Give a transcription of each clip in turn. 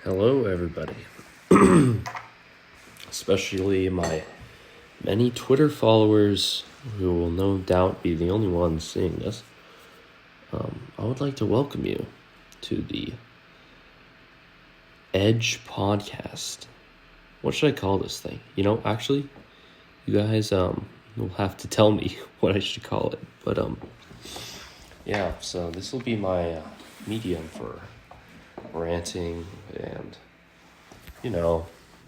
Hello, everybody. Especially my many Twitter followers who will no doubt be the only ones seeing this. I would like to welcome you to the EDGE podcast. What should I call this thing? Actually, you guys will have to tell me what I should call it. But so this will be my medium for ranting and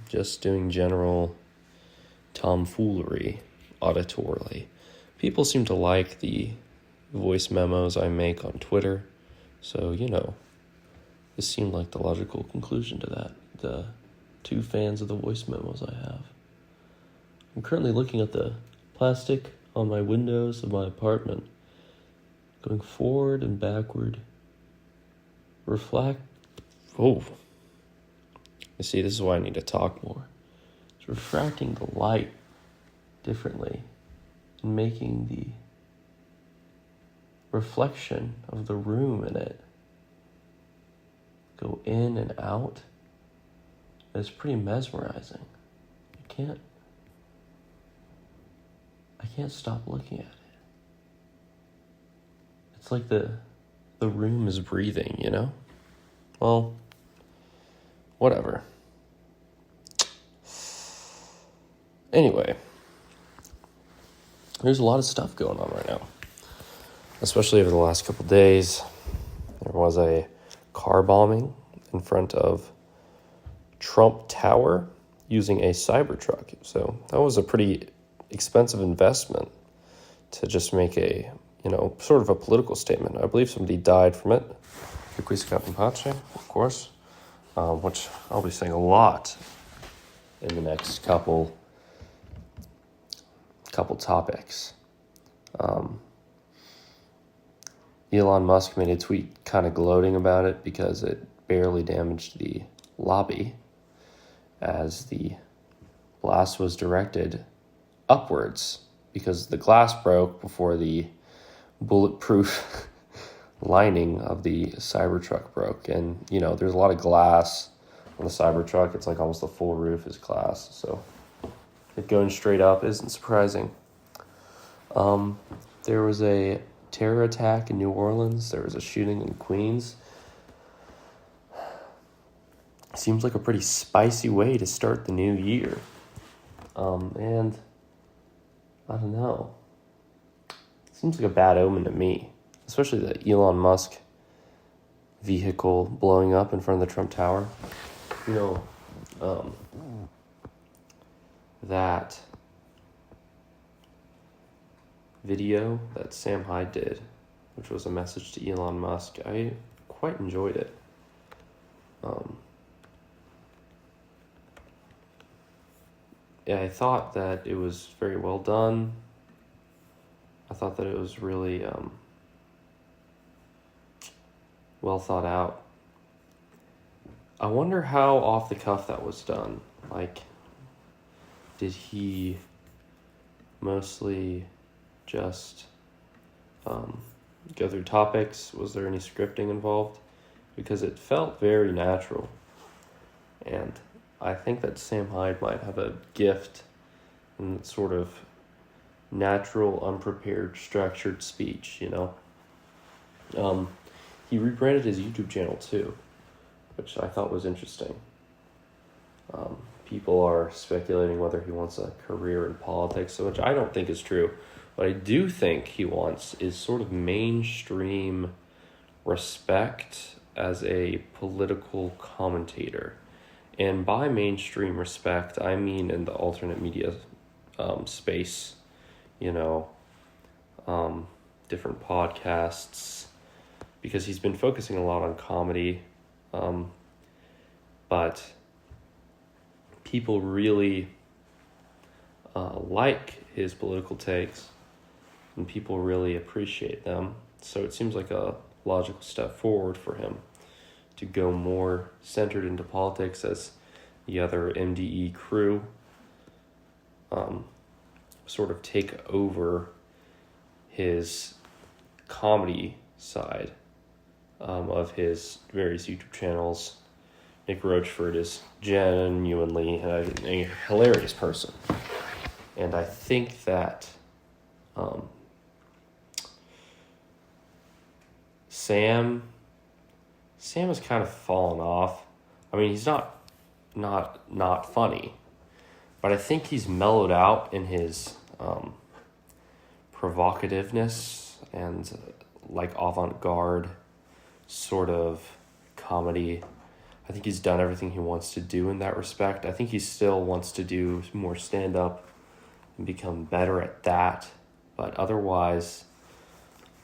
just doing general tomfoolery auditorily. People seem to like the voice memos I make on Twitter, so this seemed like the logical conclusion to that. The two fans of the voice memos I have. I'm currently looking at the plastic on my windows of my apartment, going forward and backward. You see, this is why I need to talk more. It's refracting the light differently and making the reflection of the room in it go in and out. It's pretty mesmerizing. I can't stop looking at it. It's like the room is breathing, Well, whatever. Anyway, there's a lot of stuff going on right now, especially over the last couple days. There was a car bombing in front of Trump Tower using a Cybertruck. So that was a pretty expensive investment to just make a, sort of a political statement. I believe somebody died from it. Of course. Which I'll be saying a lot in the next couple topics. Elon Musk made a tweet kind of gloating about it because it barely damaged the lobby as the blast was directed upwards because the glass broke before the bulletproof lining of the Cybertruck broke. And, there's a lot of glass on the Cybertruck. It's like almost the full roof is glass. So it going straight up isn't surprising. There was a terror attack in New Orleans. There was a shooting in Queens. Seems like a pretty spicy way to start the new year. And I don't know. Seems like a bad omen to me, especially the Elon Musk vehicle blowing up in front of the Trump Tower. That video that Sam Hyde did, which was a message to Elon Musk, I quite enjoyed it. I thought that it was very well done. I thought that it was really well thought out. I wonder how off the cuff that was done. Like, did he mostly just go through topics? Was there any scripting involved? Because it felt very natural. And I think that Sam Hyde might have a gift in sort of natural, unprepared, structured speech, He rebranded his YouTube channel too, which I thought was interesting. People are speculating whether he wants a career in politics, which I don't think is true. What I do think he wants is sort of mainstream respect as a political commentator. And by mainstream respect, I mean in the alternate media space, different podcasts, because he's been focusing a lot on comedy, but people really like his political takes, and people really appreciate them. So it seems like a logical step forward for him to go more centered into politics as the other MDE crew sort of take over his comedy side of his various YouTube channels Nick Rochford is genuinely a hilarious person. And I think that Sam has kind of fallen off. I mean, he's not funny, but I think he's mellowed out in his provocativeness and like avant-garde sort of comedy. I think he's done everything he wants to do in that respect. I think he still wants to do more stand-up and become better at that, but otherwise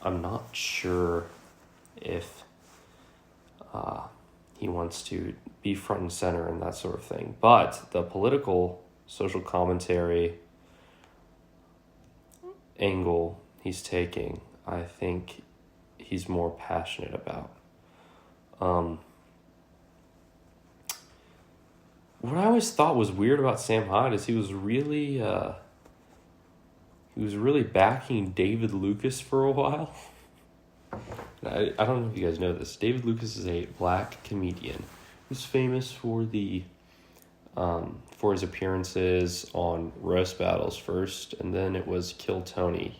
I'm not sure if he wants to be front and center and that sort of thing. But the political social commentary angle he's taking, I think he's more passionate about. What I always thought was weird about Sam Hyde is he was really backing David Lucas for a while. I don't know if you guys know this. David Lucas is a black comedian who's famous for for his appearances on Roast Battles first, and then it was Kill Tony.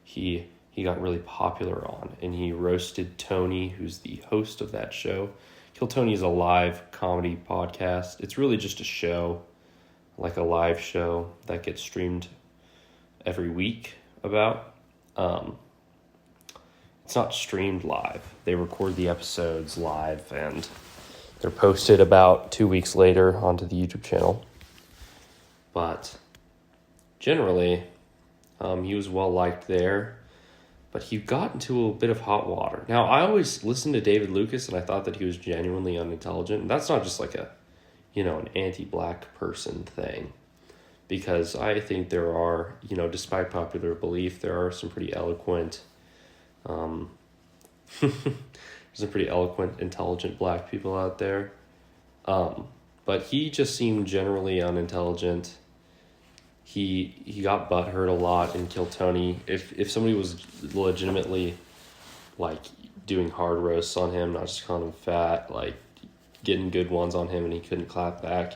He got really popular on, and he roasted Tony, who's the host of that show. Kill Tony is a live comedy podcast. It's really just a show, like a live show that gets streamed every week about. It's not streamed live. They record the episodes live and they're posted about 2 weeks later onto the YouTube channel. But generally, he was well liked there, but he got into a bit of hot water. Now, I always listened to David Lucas and I thought that he was genuinely unintelligent. And that's not just like an anti-black person thing, because I think there are, despite popular belief, there are some pretty eloquent, intelligent black people out there. But he just seemed generally unintelligent. He got butthurt a lot in Kill Tony. If somebody was legitimately like doing hard roasts on him, not just calling him fat, like getting good ones on him and he couldn't clap back,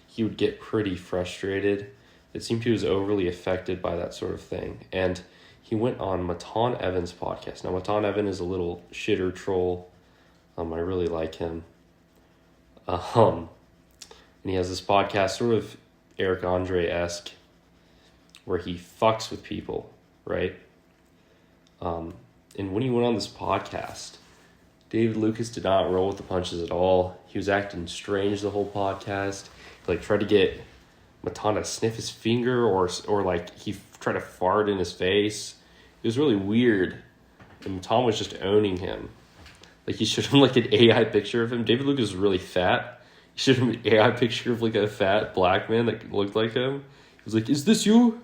he would get pretty frustrated. It seemed he was overly affected by that sort of thing. And he went on Matan Evans' podcast. Now, Matan Evans is a little shitter troll. I really like him. And he has this podcast, sort of Eric Andre-esque, where he fucks with people, right? And when he went on this podcast, David Lucas did not roll with the punches at all. He was acting strange the whole podcast. He tried to get Matan to sniff his finger or he tried to fart in his face. It was really weird. And Matan was just owning him. He showed him an AI picture of him. David Lucas was really fat. He showed him an AI picture of a fat black man that looked like him. He was like, "Is this you?"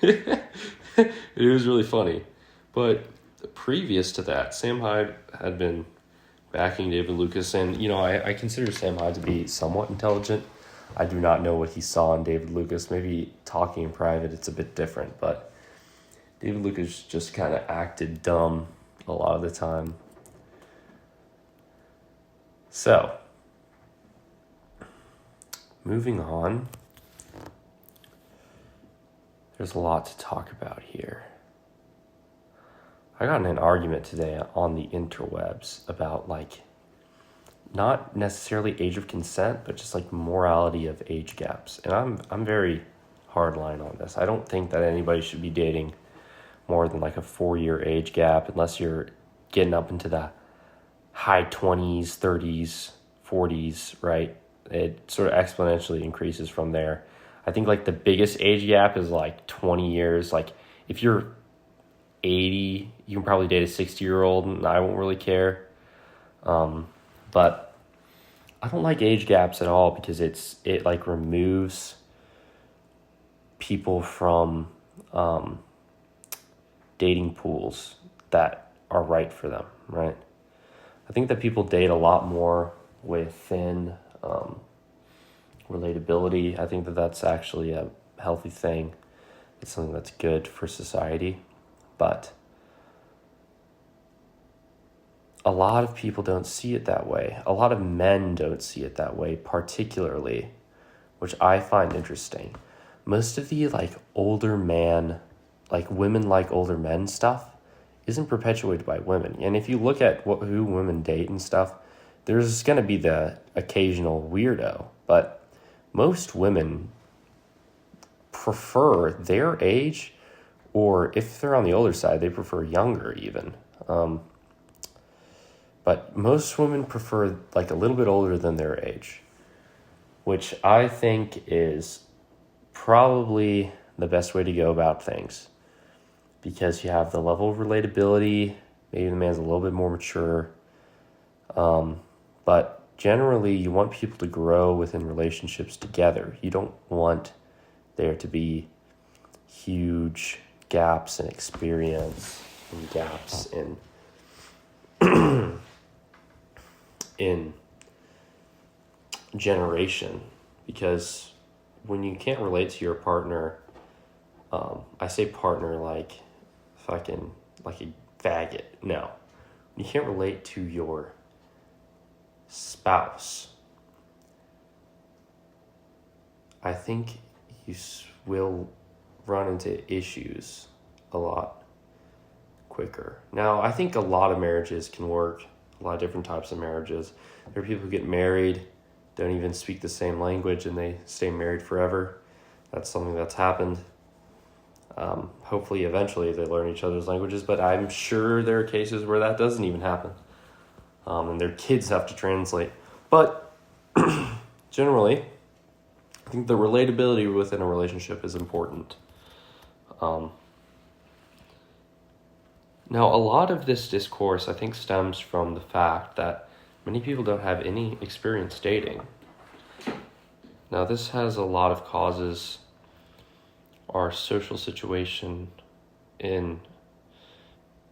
It was really funny. But previous to that, Sam Hyde had been backing David Lucas, and I consider Sam Hyde to be somewhat intelligent. I do not know what he saw in David Lucas. Maybe talking in private, it's a bit different, but David Lucas just kind of acted dumb a lot of the time. So, moving on. There's a lot to talk about here. I got in an argument today on the interwebs about not necessarily age of consent, but just morality of age gaps. And I'm very hardline on this. I don't think that anybody should be dating more than a 4-year age gap unless you're getting up into the high 20s, 30s, 40s, right? It sort of exponentially increases from there. I think the biggest age gap is 20 years. If you're 80, you can probably date a 60-year-old and I won't really care. But I don't like age gaps at all because it removes people from dating pools that are right for them, right? I think that people date a lot more within relatability. I think that that's actually a healthy thing. It's something that's good for society. But a lot of people don't see it that way. A lot of men don't see it that way, particularly, which I find interesting. Most of the older man, women like older men stuff isn't perpetuated by women. And if you look at who women date and stuff, there's going to be the occasional weirdo, but most women prefer their age, or if they're on the older side, they prefer younger even. But most women prefer a little bit older than their age, which I think is probably the best way to go about things, because you have the level of relatability. Maybe the man's a little bit more mature. But generally, you want people to grow within relationships together. You don't want there to be huge gaps in experience and gaps in in generation, because when you can't relate to your partner, I say partner like fucking like a faggot. No, you can't relate to your spouse. I think you will run into issues a lot quicker. Now, I think a lot of marriages can work, a lot of different types of marriages. There are people who get married, don't even speak the same language, and they stay married forever. That's something that's happened. Hopefully, eventually, they learn each other's languages, but I'm sure there are cases where that doesn't even happen. And their kids have to translate. But generally, I think the relatability within a relationship is important. Now, a lot of this discourse, I think, stems from the fact that many people don't have any experience dating. Now, this has a lot of causes. Our social situation in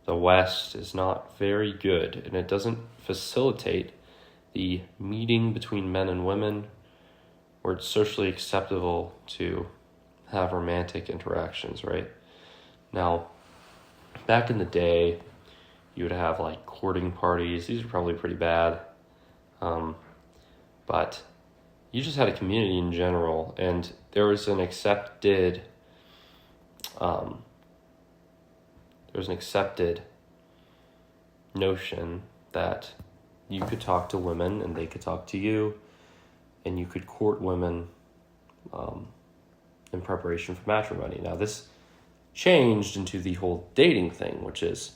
the West is not very good, and it doesn't facilitate the meeting between men and women where it's socially acceptable to have romantic interactions, right? Now, back in the day, you would have courting parties. These are probably pretty bad. But you just had a community in general, and there was an accepted notion that you could talk to women and they could talk to you, and you could court women in preparation for matrimony. Now, this changed into the whole dating thing, which is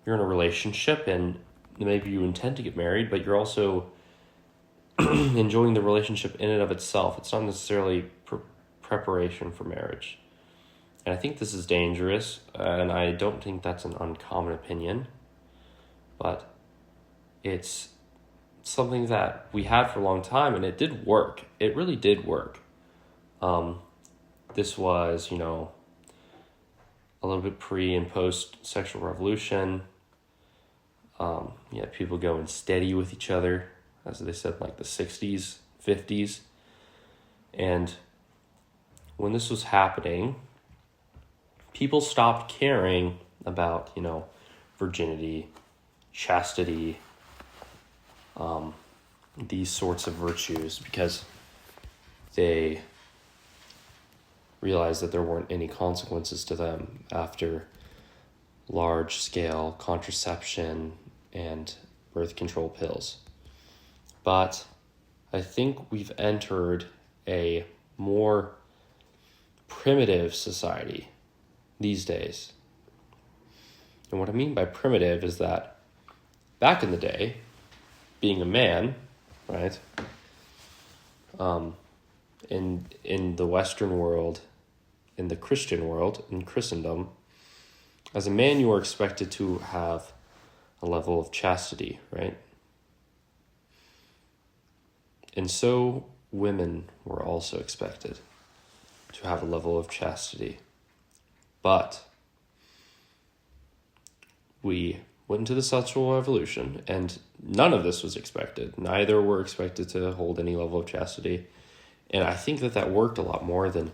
you're in a relationship and maybe you intend to get married, but you're also enjoying the relationship in and of itself. It's not necessarily preparation for marriage. And I think this is dangerous, and I don't think that's an uncommon opinion, but it's something that we had for a long time, and it did work. It really did work. This was, a little bit pre and post sexual revolution. People going steady with each other, as they said, the 60s, 50s. And when this was happening, people stopped caring about, virginity, chastity, these sorts of virtues, because they realized that there weren't any consequences to them after large-scale contraception and birth control pills. But I think we've entered a more primitive society these days. And what I mean by primitive is that back in the day, being a man, right, in the Western world, in the Christian world, in Christendom, as a man you were expected to have a level of chastity, right? And so women were also expected to have a level of chastity. But we went into the sexual revolution, and none of this was expected. Neither were expected to hold any level of chastity. And I think that worked a lot more than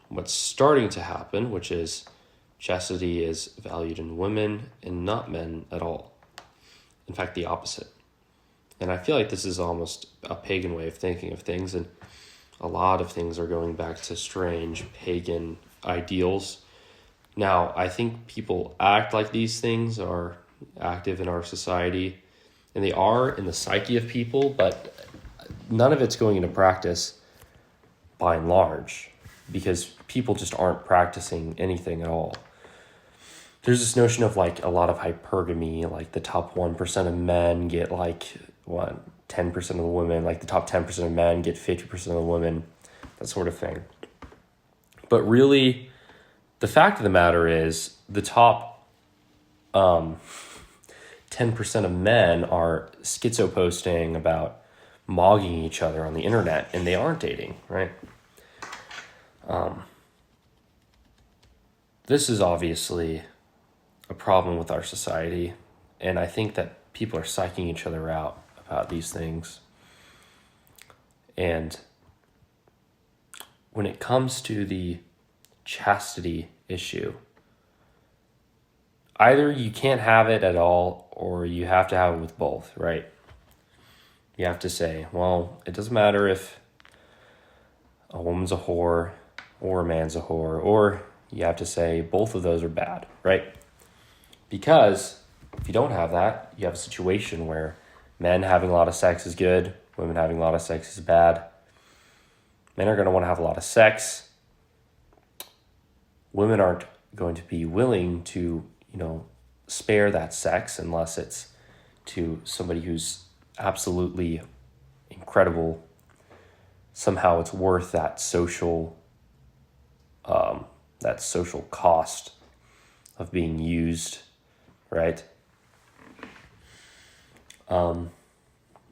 what's starting to happen, which is chastity is valued in women and not men at all. In fact, the opposite. And I feel like this is almost a pagan way of thinking of things, and a lot of things are going back to strange pagan ideals. Now, I think people act like these things are active in our society, and they are in the psyche of people, but none of it's going into practice by and large, because people just aren't practicing anything at all. There's this notion of like a lot of hypergamy, like the top 1% of men get like 10% of the women, like the top 10% of men get 50% of the women, that sort of thing. But really, the fact of the matter is the top 10% of men are schizo-posting about mogging each other on the internet, and they aren't dating, right? This is obviously a problem with our society, and I think that people are psyching each other out about these things. And when it comes to the chastity issue, either you can't have it at all, or you have to have it with both, right? You have to say, well, it doesn't matter if a woman's a whore or a man's a whore, or you have to say both of those are bad, right? Because if you don't have that, you have a situation where men having a lot of sex is good, women having a lot of sex is bad. Men are going to want to have a lot of sex. Women aren't going to be willing to, spare that sex unless it's to somebody who's absolutely incredible. Somehow it's worth that social cost of being used, right? And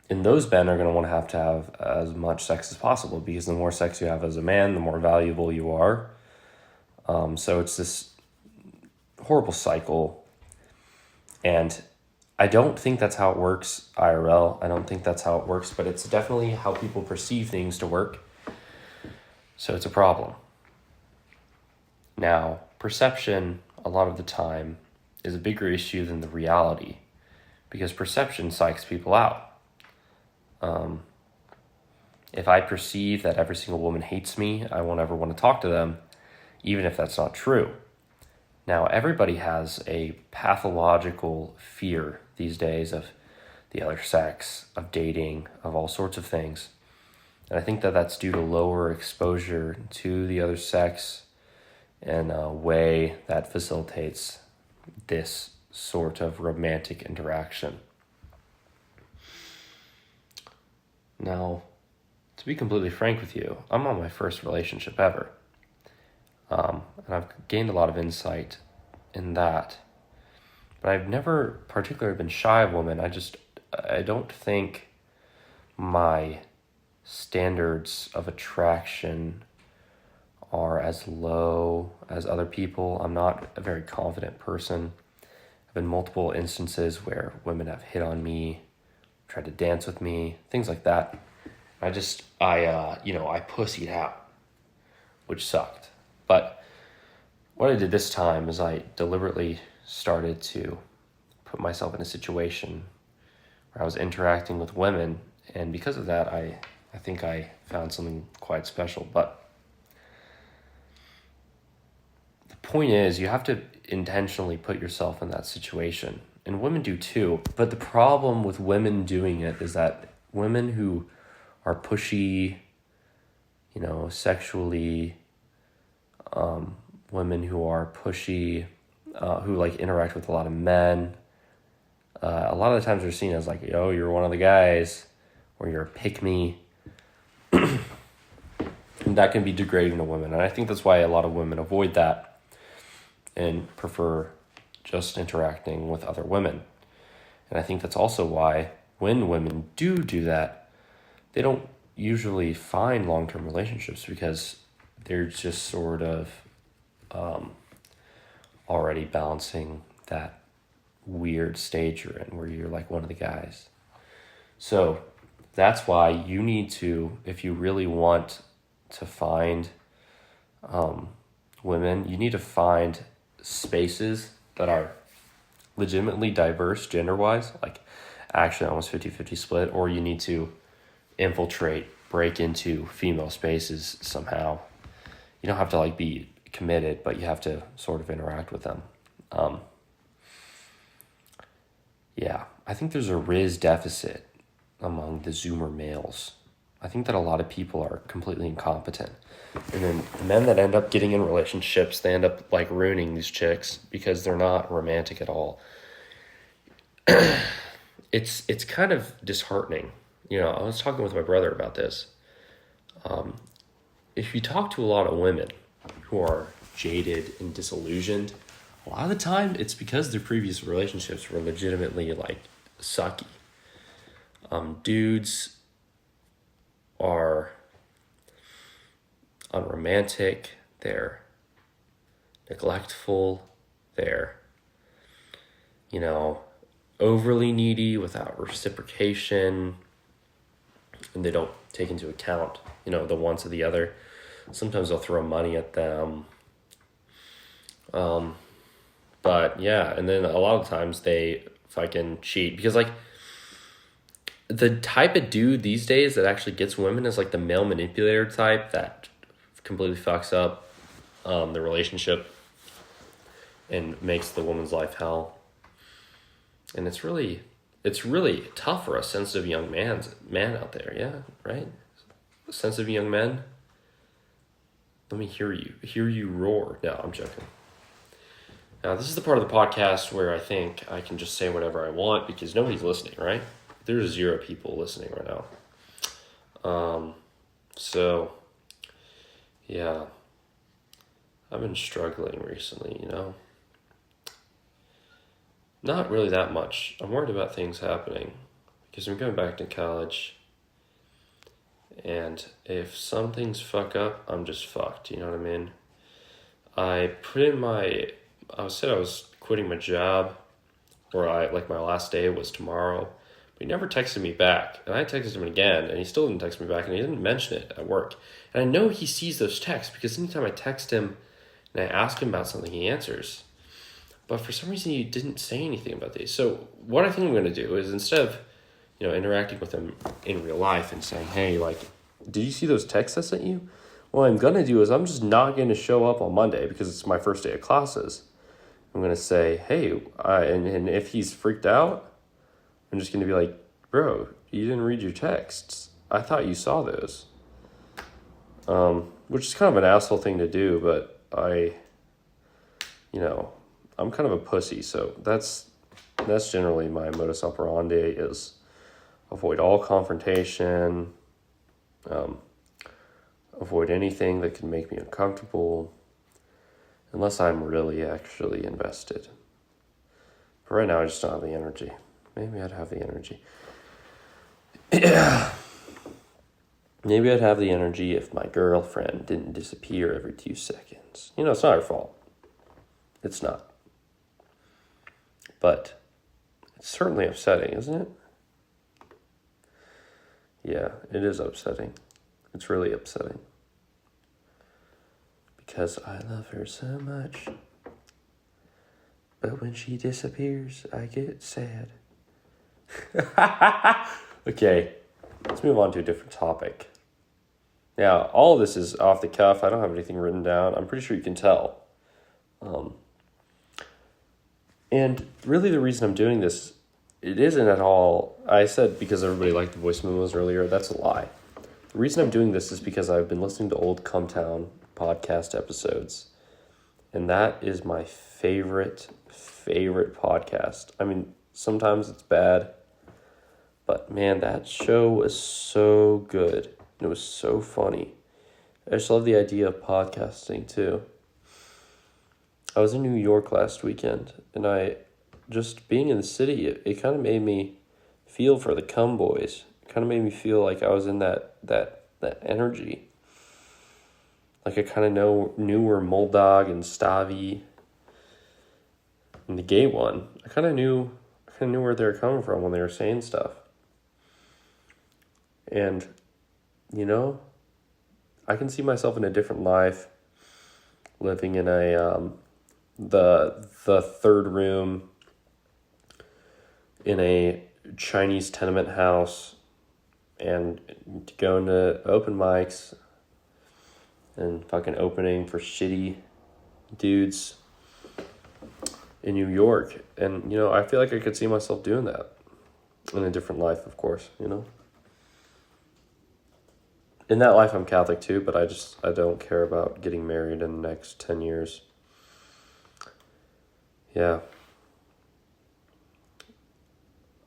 those men are going to want to have as much sex as possible, because the more sex you have as a man, the more valuable you are. So it's this horrible cycle. And I don't think that's how it works IRL. I don't think that's how it works, but it's definitely how people perceive things to work. So it's a problem. Now, perception, a lot of the time, is a bigger issue than the reality, because perception psychs people out. If I perceive that every single woman hates me, I won't ever want to talk to them, even if that's not true. Now, everybody has a pathological fear these days of the other sex, of dating, of all sorts of things. And I think that that's due to lower exposure to the other sex in a way that facilitates this sort of romantic interaction. Now, to be completely frank with you, I'm on my first relationship ever. And I've gained a lot of insight in that. But I've never particularly been shy of women. I don't think my standards of attraction are as low as other people. I'm not a very confident person. I've been multiple instances where women have hit on me, tried to dance with me, things like that. I pussied out, which sucked. But what I did this time is I deliberately started to put myself in a situation where I was interacting with women, and because of that, I think I found something quite special. But the point is, you have to intentionally put yourself in that situation, and women do too. But the problem with women doing it is that women who are pushy, sexually, women who are pushy, who interact with a lot of men, a lot of the times they're seen as like, yo, you're one of the guys, or you're a pick-me. And that can be degrading to women. And I think that's why a lot of women avoid that and prefer just interacting with other women. And I think that's also why when women do that, they don't usually find long-term relationships, because they're just sort of already balancing that weird stage you're in where you're like one of the guys. So that's why you need to, if you really want to find women, you need to find spaces that are legitimately diverse gender-wise, like actually almost 50-50 split, or you need to break into female spaces somehow. You don't have to like be committed, but you have to sort of interact with them. Yeah, I think there's a Riz deficit among the Zoomer males. I think that a lot of people are completely incompetent. And then the men that end up getting in relationships, they end up like ruining these chicks because they're not romantic at all. It's kind of disheartening. I was talking with my brother about this. If you talk to a lot of women who are jaded and disillusioned, a lot of the time it's because their previous relationships were legitimately like sucky. Dudes are unromantic, they're neglectful, they're, overly needy without reciprocation, and they don't take into account, the wants of the other. Sometimes they'll throw money at them. But yeah, and then a lot of times they fucking cheat because like the type of dude these days that actually gets women is like the male manipulator type that completely fucks up the relationship and makes the woman's life hell. And it's really tough for a sensitive young man out there. Yeah, right? Sensitive young men. Let me hear you roar. No, I'm joking. Now, this is the part of the podcast where I think I can just say whatever I want because nobody's listening, right? There's 0 people listening right now. So, yeah. I've been struggling recently, Not really that much. I'm worried about things happening because I'm going back to college. And if some things fuck up, I'm just fucked, you know what I mean? I said I was quitting my job, or my last day was tomorrow, but he never texted me back. And I texted him again, and he still didn't text me back, and he didn't mention it at work. And I know he sees those texts because anytime I text him and I ask him about something, he answers. But for some reason, he didn't say anything about these. So what I think I'm going to do is instead of, interacting with him in real life and saying, hey, did you see those texts I sent you? What I'm going to do is I'm just not going to show up on Monday because it's my first day of classes. I'm going to say, hey, and if he's freaked out, I'm just going to be like, bro, you didn't read your texts. I thought you saw those. Which is kind of an asshole thing to do, but I'm kind of a pussy, so that's generally my modus operandi is avoid all confrontation, avoid anything that can make me uncomfortable, unless I'm really actually invested. But right now I just don't have the energy. Maybe I'd have the energy. Yeah. Maybe I'd have the energy if my girlfriend didn't disappear every 2 seconds. It's not her fault. It's not. But it's certainly upsetting, isn't it? Yeah, it is upsetting. It's really upsetting. Because I love her so much. But when she disappears, I get sad. Okay, let's move on to a different topic. Now, all of this is off the cuff. I don't have anything written down. I'm pretty sure you can tell. And really the reason I'm doing this, it isn't at all, I said because everybody liked the voice memos earlier, that's a lie. The reason I'm doing this is because I've been listening to old Cumtown podcast episodes. And that is my favorite podcast. I mean, sometimes it's bad, but man, that show was so good. And it was so funny. I just love the idea of podcasting too. I was in New York last weekend, and just being in the city, it kind of made me feel for the Cum Boys. It kind of made me feel like I was in that energy. Like I kind of knew where Moldog and Stavi and the gay one, I kind of knew where they were coming from when they were saying stuff. And, I can see myself in a different life, living in a the third room in a Chinese tenement house and going to open mics and fucking opening for shitty dudes in New York. And, I feel like I could see myself doing that in a different life, of course, In that life, I'm Catholic too, but I don't care about getting married in the next 10 years. Yeah.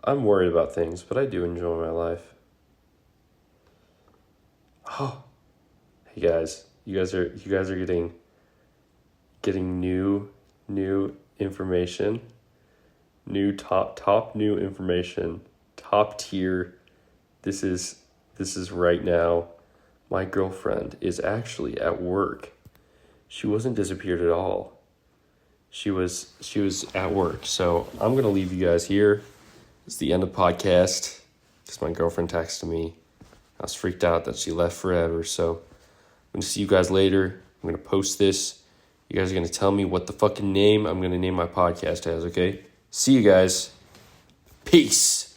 I'm worried about things, but I do enjoy my life. Oh, hey guys, you guys are getting new information, new top new information, top tier. This is right now. My girlfriend is actually at work. She wasn't disappeared at all. She was at work. So I'm gonna leave you guys here. It's the end of the podcast because my girlfriend texted me. I was freaked out that she left forever. So I'm going to see you guys later. I'm going to post this. You guys are going to tell me what the fucking name I'm going to name my podcast as, okay? See you guys. Peace.